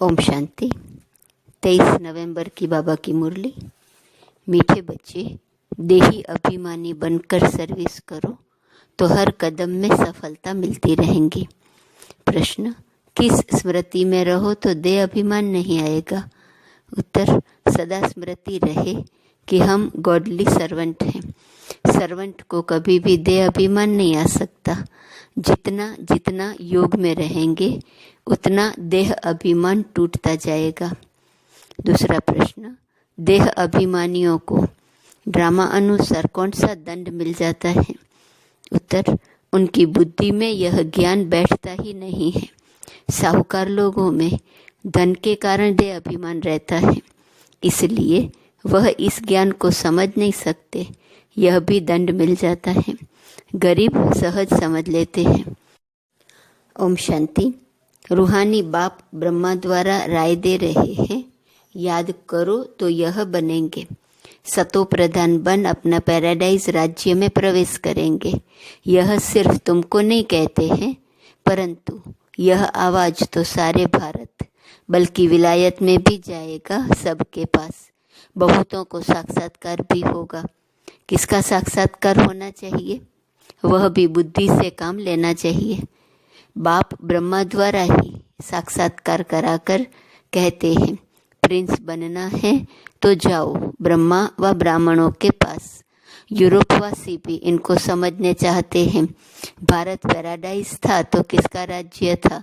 ओम शांति। 23 नवंबर की बाबा की मुरली। मीठे बच्चे, देही अभिमानी बनकर सर्विस करो तो हर कदम में सफलता मिलती रहेंगी। प्रश्न, किस स्मृति में रहो तो देह अभिमान नहीं आएगा? उत्तर, सदा स्मृति रहे कि हम गॉडली सर्वेंट हैं। सर्वेंट को कभी भी देह अभिमान नहीं आ सकता। जितना जितना योग में रहेंगे उतना देह अभिमान टूटता जाएगा। दूसरा प्रश्न, देह अभिमानियों को ड्रामा अनुसार कौन सा दंड मिल जाता है? उत्तर, उनकी बुद्धि में यह ज्ञान बैठता ही नहीं है। साहूकार लोगों में धन के कारण देह अभिमान रहता है, इसलिए वह इस ज्ञान को समझ नहीं सकते। यह भी दंड मिल जाता है। गरीब सहज समझ लेते हैं। ओम शांति। रूहानी बाप ब्रह्मा द्वारा राय दे रहे हैं, याद करो तो यह बनेंगे। सतो प्रधान बन अपना पैराडाइज राज्य में प्रवेश करेंगे। यह सिर्फ तुमको नहीं कहते हैं, परंतु यह आवाज तो सारे भारत बल्कि विलायत में भी जाएगा। सबके पास बहुतों को साक्षात्कार भी होगा। किसका साक्षात्कार होना चाहिए? वह भी बुद्धि से काम लेना चाहिए। बाप ब्रह्मा द्वारा ही साक्षात्कार कराकर कहते हैं, प्रिंस बनना है तो जाओ ब्रह्मा व ब्राह्मणों के पास। यूरोपवासी भी इनको समझने चाहते हैं। भारत पैराडाइज था तो किसका राज्य था?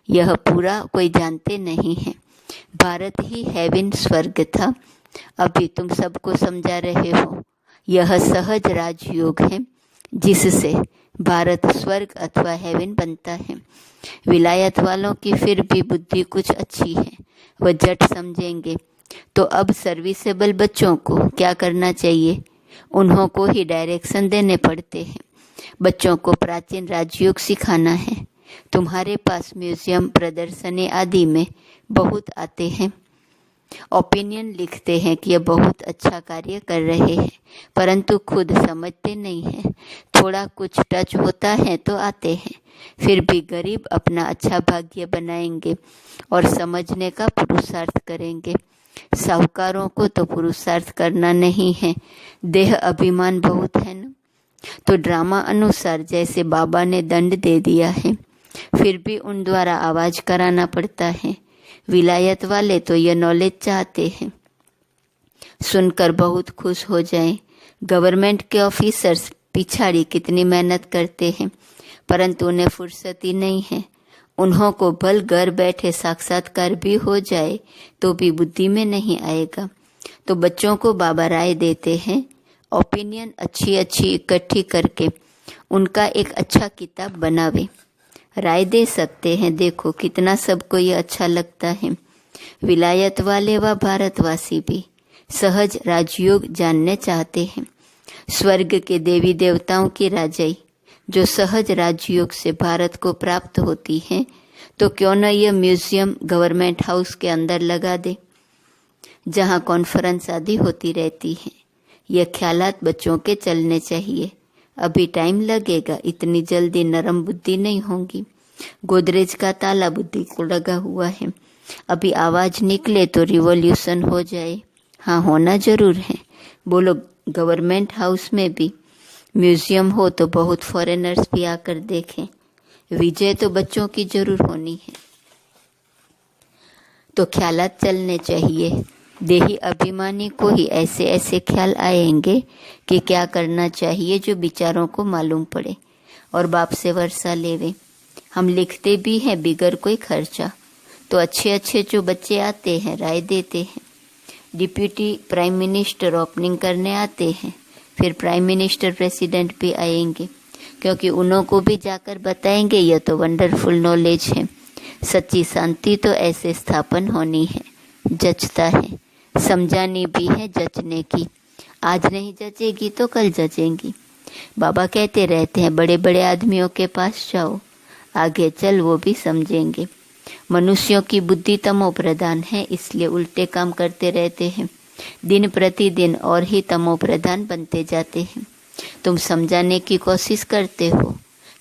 यह पूरा कोई जानते नहीं है। भारत ही हेवन स्वर्ग था। अभी तुम सबको समझा रहे हो। यह सहज राजयोग है जिससे भारत स्वर्ग अथवा हेवन बनता है। विलायत वालों की फिर भी बुद्धि कुछ अच्छी है, वह झट समझेंगे। तो अब सर्विसेबल बच्चों को क्या करना चाहिए? उन्हों को ही डायरेक्शन देने पड़ते हैं। बच्चों को प्राचीन राजयोग सिखाना है। तुम्हारे पास म्यूजियम, प्रदर्शनी आदि में बहुत आते हैं। ओपिनियन लिखते हैं कि यह बहुत अच्छा कार्य कर रहे हैं, परंतु खुद समझते नहीं हैं। थोड़ा कुछ टच होता है तो आते हैं। फिर भी गरीब अपना अच्छा भाग्य बनाएंगे और समझने का पुरुषार्थ करेंगे। साहूकारों को तो पुरुषार्थ करना नहीं है, देह अभिमान बहुत है ना। तो ड्रामा अनुसार जैसे बाबा ने दंड दे दिया है, फिर भी उन द्वारा आवाज कराना पड़ता है। विलायत वाले तो यह नॉलेज चाहते हैं, सुनकर बहुत खुश हो जाएं। गवर्नमेंट के ऑफिसर्स पिछाड़ी कितनी मेहनत करते हैं, परंतु उन्हें फुर्सत ही नहीं है। उन्हों को भल घर बैठे साक्षात्कार भी हो जाए तो भी बुद्धि में नहीं आएगा। तो बच्चों को बाबा राय देते हैं, ओपिनियन अच्छी अच्छी इकट्ठी करके उनका एक अच्छा किताब बनावे। राय दे सकते हैं, देखो कितना सबको ये अच्छा लगता है। विलायत वाले व भारतवासी भी सहज राजयोग जानने चाहते हैं। स्वर्ग के देवी देवताओं की राजाई जो सहज राजयोग से भारत को प्राप्त होती है, तो क्यों न यह म्यूजियम गवर्नमेंट हाउस के अंदर लगा दे, जहां कॉन्फ्रेंस आदि होती रहती है। यह ख्यालात बच्चों के चलने चाहिए। अभी टाइम लगेगा, इतनी जल्दी नरम बुद्धि नहीं होगी। गोदरेज का ताला बुद्धि को लगा हुआ है। अभी आवाज निकले तो रिवॉल्यूशन हो जाए। हाँ, होना जरूर है। बोलो, गवर्नमेंट हाउस में भी म्यूजियम हो तो बहुत फॉरेनर्स भी आकर देखें। विजय तो बच्चों की जरूर होनी है। तो ख्यालात चलने चाहिए। देही अभिमानी को ही ऐसे ऐसे ख्याल आएंगे कि क्या करना चाहिए, जो विचारों को मालूम पड़े और बाप से वर्षा लेवे। हम लिखते भी हैं बिगर कोई खर्चा। तो अच्छे अच्छे जो बच्चे आते हैं राय देते हैं। डिप्यूटी प्राइम मिनिस्टर ओपनिंग करने आते हैं, फिर प्राइम मिनिस्टर प्रेसिडेंट भी आएंगे, क्योंकि उन्हों को भी जाकर बताएंगे यह तो वंडरफुल नॉलेज है। सच्ची शांति तो ऐसे स्थापन होनी है। जचता है, समझानी भी है जचने की। आज नहीं जचेगी तो कल जचेंगी। बाबा कहते रहते हैं, बड़े बड़े आदमियों के पास जाओ, आगे चल वो भी समझेंगे। मनुष्यों की बुद्धि तमो प्रधान है, इसलिए उल्टे काम करते रहते हैं। दिन प्रतिदिन और ही तमो प्रधान बनते जाते हैं। तुम समझाने की कोशिश करते हो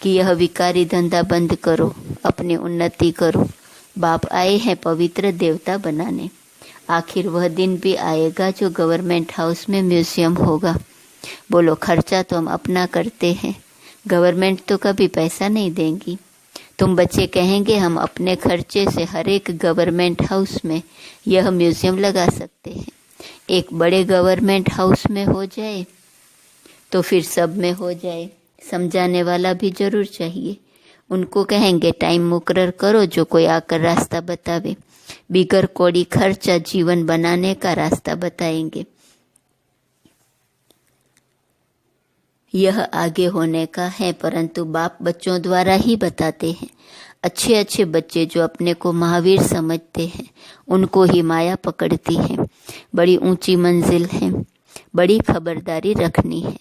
कि यह विकारी धंधा बंद करो, अपनी उन्नति करो, बाप आए हैं पवित्र देवता बनाने। आखिर वह दिन भी आएगा जो गवर्नमेंट हाउस में म्यूजियम होगा। बोलो, खर्चा तो हम अपना करते हैं, गवर्नमेंट तो कभी पैसा नहीं देंगी। तुम बच्चे कहेंगे हम अपने खर्चे से हर एक गवर्नमेंट हाउस में यह म्यूजियम लगा सकते हैं। एक बड़े गवर्नमेंट हाउस में हो जाए तो फिर सब में हो जाए। समझाने वाला भी जरूर चाहिए। उनको कहेंगे टाइम मुकर्रर करो, जो कोई आकर रास्ता बतावे। बिगर कौड़ी खर्चा जीवन बनाने का रास्ता बताएंगे। यह आगे होने का है, परंतु बाप बच्चों द्वारा ही बताते हैं। अच्छे अच्छे बच्चे जो अपने को महावीर समझते हैं, उनको ही माया पकड़ती है। बड़ी ऊंची मंजिल है, बड़ी खबरदारी रखनी है।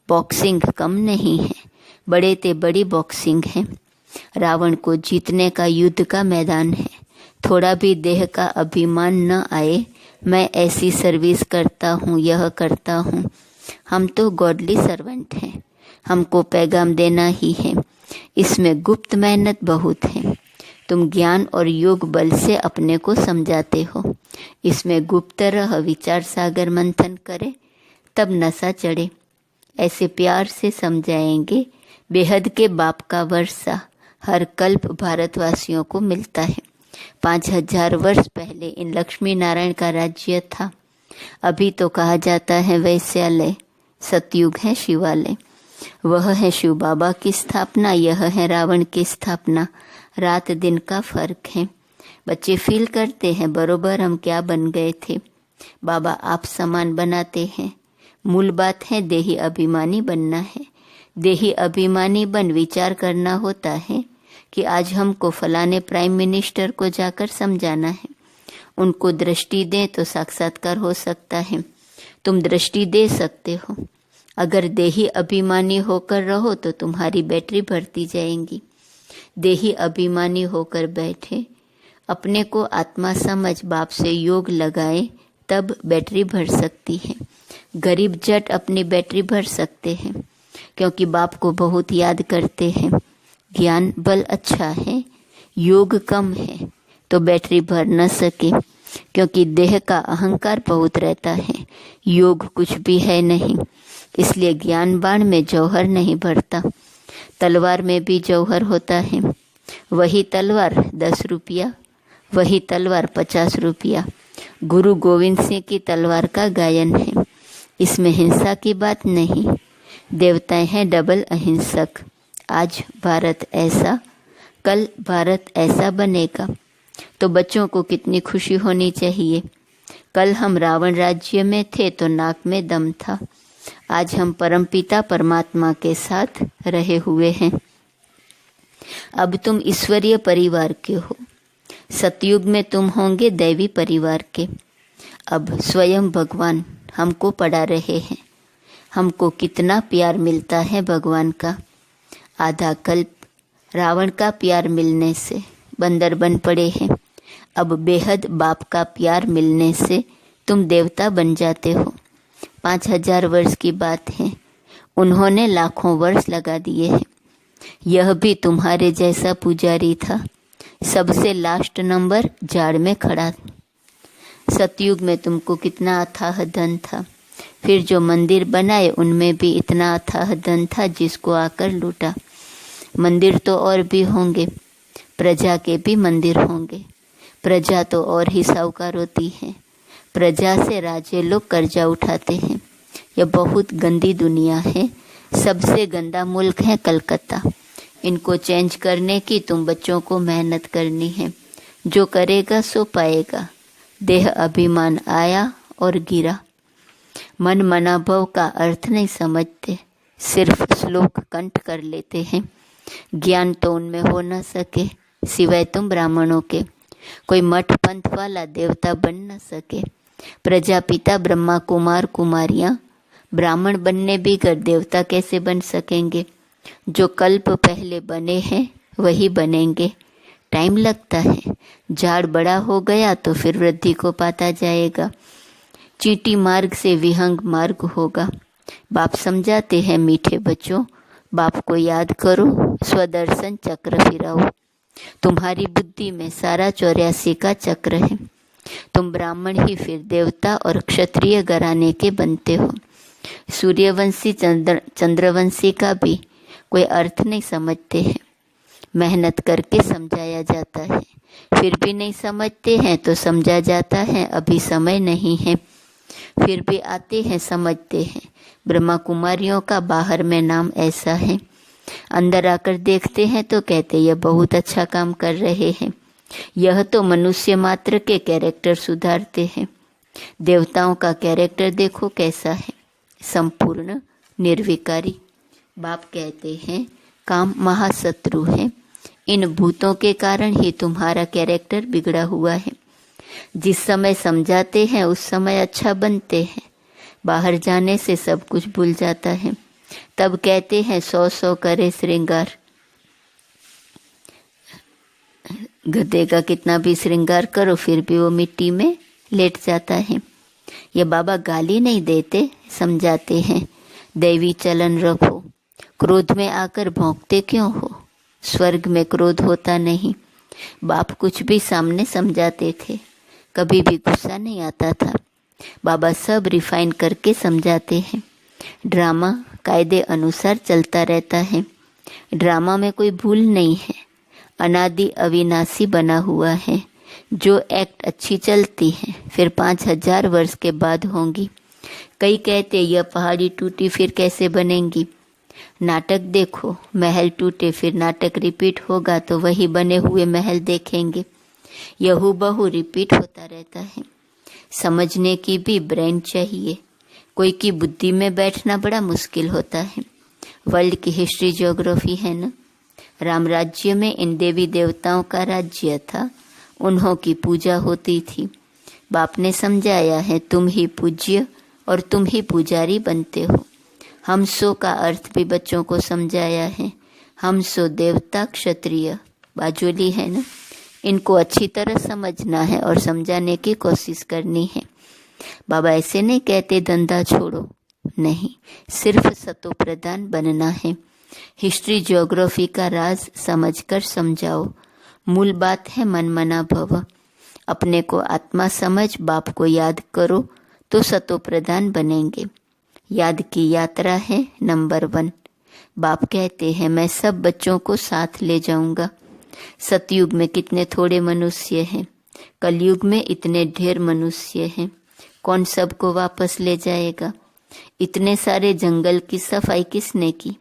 बॉक्सिंग कम नहीं है, बड़े ते बड़ी बॉक्सिंग है। रावण को जीतने का युद्ध का मैदान है। थोड़ा भी देह का अभिमान न आए, मैं ऐसी सर्विस करता हूँ, यह करता हूँ। हम तो गॉडली सर्वेंट हैं, हमको पैगाम देना ही है। इसमें गुप्त मेहनत बहुत है। तुम ज्ञान और योग बल से अपने को समझाते हो। इसमें गुप्त रह विचार सागर मंथन करे तब नशा चढ़े। ऐसे प्यार से समझाएंगे। बेहद के बाप का वर्षा हर कल्प भारतवासियों को मिलता है। 5000 वर्ष पहले इन लक्ष्मी नारायण का राज्य था। अभी तो कहा जाता है वैश्यालय, सतयुग है शिवालय। वह है शिव बाबा की स्थापना, यह है रावण की स्थापना। रात दिन का फर्क है। बच्चे फील करते हैं बरोबर हम क्या बन गए थे। बाबा आप समान बनाते हैं। मूल बात है देही अभिमानी बनना है। देही अभिमानी बन विचार करना होता है कि आज हमको फलाने प्राइम मिनिस्टर को जाकर समझाना है। उनको दृष्टि दें तो साक्षात्कार हो सकता है। तुम दृष्टि दे सकते हो। अगर देही अभिमानी होकर रहो तो तुम्हारी बैटरी भरती जाएंगी। देही अभिमानी होकर बैठे, अपने को आत्मा समझ बाप से योग लगाए, तब बैटरी भर सकती है। गरीब जट अपनी बैटरी भर सकते हैं क्योंकि बाप को बहुत याद करते हैं। ज्ञान बल अच्छा है, योग कम है तो बैटरी भर न सके क्योंकि देह का अहंकार बहुत रहता है, योग कुछ भी है नहीं। इसलिए ज्ञान बाण में जौहर नहीं भरता। तलवार में भी जौहर होता है। वही तलवार 10 रुपया, वही तलवार 50 रुपया। गुरु गोविंद सिंह की तलवार का गायन है। इसमें हिंसा की बात नहीं। देवताएं हैं डबल अहिंसक। आज भारत ऐसा, कल भारत ऐसा बनेगा तो बच्चों को कितनी खुशी होनी चाहिए। कल हम रावण राज्य में थे तो नाक में दम था। आज हम परमपिता परमात्मा के साथ रहे हुए हैं। अब तुम ईश्वरीय परिवार के हो। सतयुग में तुम होंगे दैवी परिवार के। अब स्वयं भगवान हमको पढ़ा रहे हैं। हमको कितना प्यार मिलता है भगवान का। आधा कल्प रावण का प्यार मिलने से बंदर बन पड़े हैं। अब बेहद बाप का प्यार मिलने से तुम देवता बन जाते हो। 5000 वर्ष की बात है, उन्होंने लाखों वर्ष लगा दिए हैं। यह भी तुम्हारे जैसा पुजारी था, सबसे लास्ट नंबर झाड़ में खड़ा। सतयुग में तुमको कितना अथाह धन था। फिर जो मंदिर बनाए उनमें भी इतना अथाह धन था जिसको आकर लूटा। मंदिर तो और भी होंगे, प्रजा के भी मंदिर होंगे। प्रजा तो और ही साहूकार होती है। प्रजा से राजे लोग कर्जा उठाते हैं। यह बहुत गंदी दुनिया है। सबसे गंदा मुल्क है कलकत्ता। इनको चेंज करने की तुम बच्चों को मेहनत करनी है। जो करेगा सो पाएगा। देह अभिमान आया और गिरा। मन मनाभव का अर्थ नहीं समझते, सिर्फ श्लोक कंठ कर लेते हैं। ज्ञान तो उनमें हो न सके सिवाय तुम ब्राह्मणों के। कोई मठ पंथ वाला देवता बन न सके। प्रजापिता ब्रह्मा कुमार कुमारियां ब्राह्मण बनने बिगर देवता कैसे बन सकेंगे। जो कल्प पहले बने हैं वही बनेंगे। टाइम लगता है। झाड़ बड़ा हो गया तो फिर वृद्धि को पाता जाएगा। चींटी मार्ग से विहंग मार्ग होगा। बाप समझाते हैं मीठे बच्चों, बाप को याद करो, स्वदर्शन चक्र फिराओ। तुम्हारी बुद्धि में सारा 84 का चक्र है। तुम ब्राह्मण ही फिर देवता और क्षत्रिय घराने के बनते हो। सूर्यवंशी चंद्रवंशी का भी कोई अर्थ नहीं समझते हैं। मेहनत करके समझाया जाता है, फिर भी नहीं समझते हैं तो समझा जाता है अभी समय नहीं है, फिर भी आते हैं समझते हैं। ब्रह्मा कुमारियों का बाहर में नाम ऐसा है, अंदर आकर देखते हैं तो कहते यह बहुत अच्छा काम कर रहे हैं। यह तो मनुष्य मात्र के कैरेक्टर सुधारते हैं। देवताओं का कैरेक्टर देखो कैसा है, संपूर्ण निर्विकारी। बाप कहते हैं काम महाशत्रु है। इन भूतों के कारण ही तुम्हारा कैरेक्टर बिगड़ा हुआ है। जिस समय समझाते हैं उस समय अच्छा बनते हैं, बाहर जाने से सब कुछ भूल जाता है। तब कहते हैं 100 करे श्रृंगार। गधे का कितना भी श्रृंगार करो फिर भी वो मिट्टी में लेट जाता है। ये बाबा गाली नहीं देते, समझाते हैं दैवी चलन रखो। क्रोध में आकर भौंकते क्यों हो? स्वर्ग में क्रोध होता नहीं। बाप कुछ भी सामने समझाते थे, कभी भी गुस्सा नहीं आता था। बाबा सब रिफाइन करके समझाते हैं। ड्रामा कायदे अनुसार चलता रहता है। ड्रामा में कोई भूल नहीं है, अनादि अविनाशी बना हुआ है। जो एक्ट अच्छी चलती है फिर 5000 वर्ष के बाद होंगी। कई कहते यह पहाड़ी टूटी फिर कैसे बनेंगी। नाटक देखो, महल टूटे फिर नाटक रिपीट होगा तो वही बने हुए महल देखेंगे। यह हूबहू रिपीट होता रहता है। समझने की भी ब्रेन चाहिए, कोई की बुद्धि में बैठना बड़ा मुश्किल होता है। वर्ल्ड की हिस्ट्री ज्योग्राफी है ना। राम राज्य में इन देवी देवताओं का राज्य था, उन्हों की पूजा होती थी। बाप ने समझाया है तुम ही पूज्य और तुम ही पुजारी बनते हो। हम सो का अर्थ भी बच्चों को समझाया है। हम सो देवता क्षत्रिय बाजूली है ना, इनको अच्छी तरह समझना है और समझाने की कोशिश करनी है। बाबा ऐसे नहीं कहते धंधा छोड़ो, नहीं, सिर्फ सतो प्रधान बनना है। हिस्ट्री ज्योग्राफी का राज समझकर समझाओ। मूल बात है मन मना भव। अपने को आत्मा समझ बाप को याद करो तो सतो प्रधान बनेंगे। याद की यात्रा है नंबर 1। बाप कहते हैं मैं सब बच्चों को साथ ले जाऊंगा। सतयुग में कितने थोड़े मनुष्य हैं, कलयुग में इतने ढेर मनुष्य हैं। कौन सबको वापस ले जाएगा? इतने सारे जंगल की सफाई किसने की?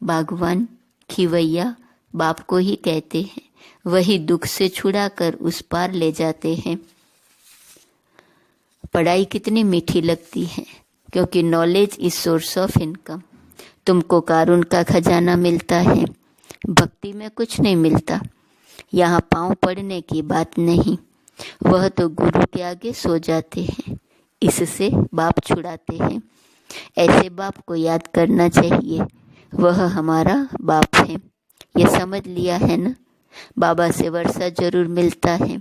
बागवान खिवैया बाप को ही कहते हैं। वही दुख से छुड़ाकर उस पार ले जाते हैं। पढ़ाई कितनी मीठी लगती है, क्योंकि knowledge is source of income. तुमको कारून का खजाना मिलता है, भक्ति में कुछ नहीं मिलता। यहाँ पाँव पड़ने की बात नहीं, वह तो गुरु के आगे सो जाते हैं। इससे बाप छुड़ाते हैं। ऐसे बाप को याद करना चाहिए, वह हमारा बाप है। ये समझ लिया है ना। बाबा से वर्षा जरूर मिलता है,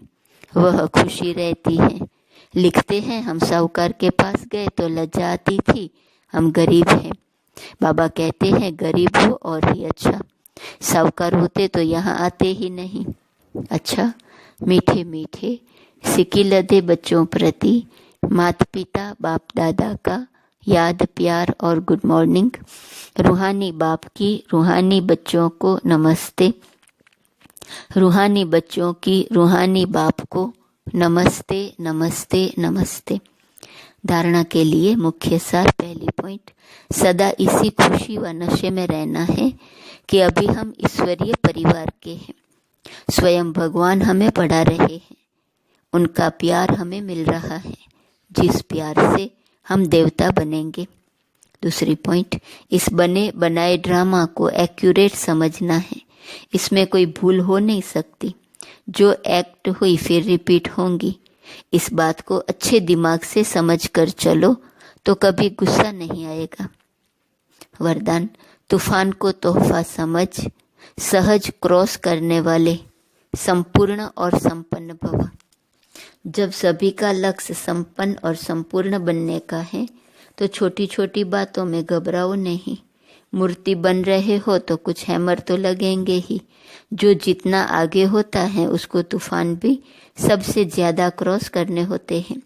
वह खुशी रहती है। लिखते हैं हम साहूकार के पास गए तो लज्जा आती थी, हम गरीब हैं। बाबा कहते हैं गरीब हो और ही अच्छा, साहूकार होते तो यहाँ आते ही नहीं। अच्छा, मीठे मीठे सिकी लदे बच्चों प्रति माता पिता बाप दादा का याद प्यार और गुड मॉर्निंग। रूहानी बाप की रूहानी बच्चों को नमस्ते। रूहानी बच्चों की रूहानी बाप को नमस्ते नमस्ते नमस्ते। धारणा के लिए मुख्य सार, पहली पॉइंट, सदा इसी खुशी व नशे में रहना है कि अभी हम ईश्वरीय परिवार के हैं। स्वयं भगवान हमें पढ़ा रहे हैं, उनका प्यार हमें मिल रहा है, जिस प्यार से हम देवता बनेंगे। दूसरी पॉइंट, इस बने बनाए ड्रामा को एक्यूरेट समझना है। इसमें कोई भूल हो नहीं सकती। जो एक्ट हुई फिर रिपीट होंगी। इस बात को अच्छे दिमाग से समझ कर चलो तो कभी गुस्सा नहीं आएगा। वरदान, तूफान को तोहफा समझ, सहज क्रॉस करने वाले संपूर्ण और संपन्न भव। जब सभी का लक्ष्य संपन्न और संपूर्ण बनने का है तो छोटी छोटी बातों में घबराओ नहीं, मूर्ति बन रहे हो तो कुछ हैमर तो लगेंगे ही। जो जितना आगे होता है उसको तूफान भी सबसे ज्यादा क्रॉस करने होते हैं,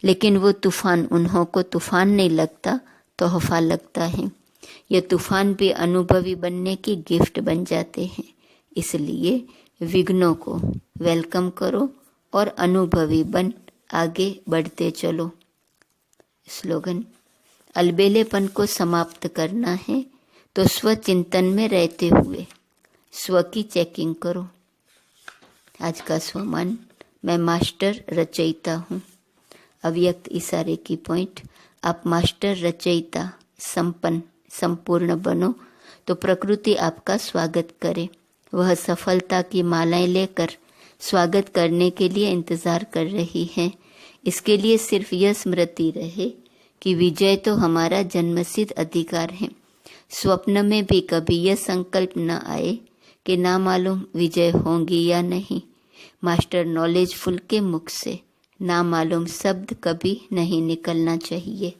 लेकिन वो तूफान उन्हों को तूफान नहीं लगता, तोहफा लगता है। ये तूफान भी अनुभवी बनने की गिफ्ट बन जाते हैं। इसलिए विघ्नों को वेलकम करो और अनुभवी बन आगे बढ़ते चलो। स्लोगन: अलबेलेपन को समाप्त करना है तो स्व चिंतन में रहते हुए स्व की चेकिंग करो। आज का स्वमान: मैं मास्टर रचयिता हूँ। अव्यक्त इशारे की पॉइंट: आप मास्टर रचयिता संपन्न संपूर्ण बनो तो प्रकृति आपका स्वागत करे। वह सफलता की मालाएं लेकर स्वागत करने के लिए इंतजार कर रही है। इसके लिए सिर्फ यह स्मृति रहे कि विजय तो हमारा जन्मसिद्ध अधिकार है। स्वप्न में भी कभी यह संकल्प न आए कि ना मालूम विजय होंगी या नहीं। मास्टर नॉलेजफुल के मुख से ना मालूम शब्द कभी नहीं निकलना चाहिए।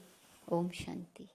ओम शांति।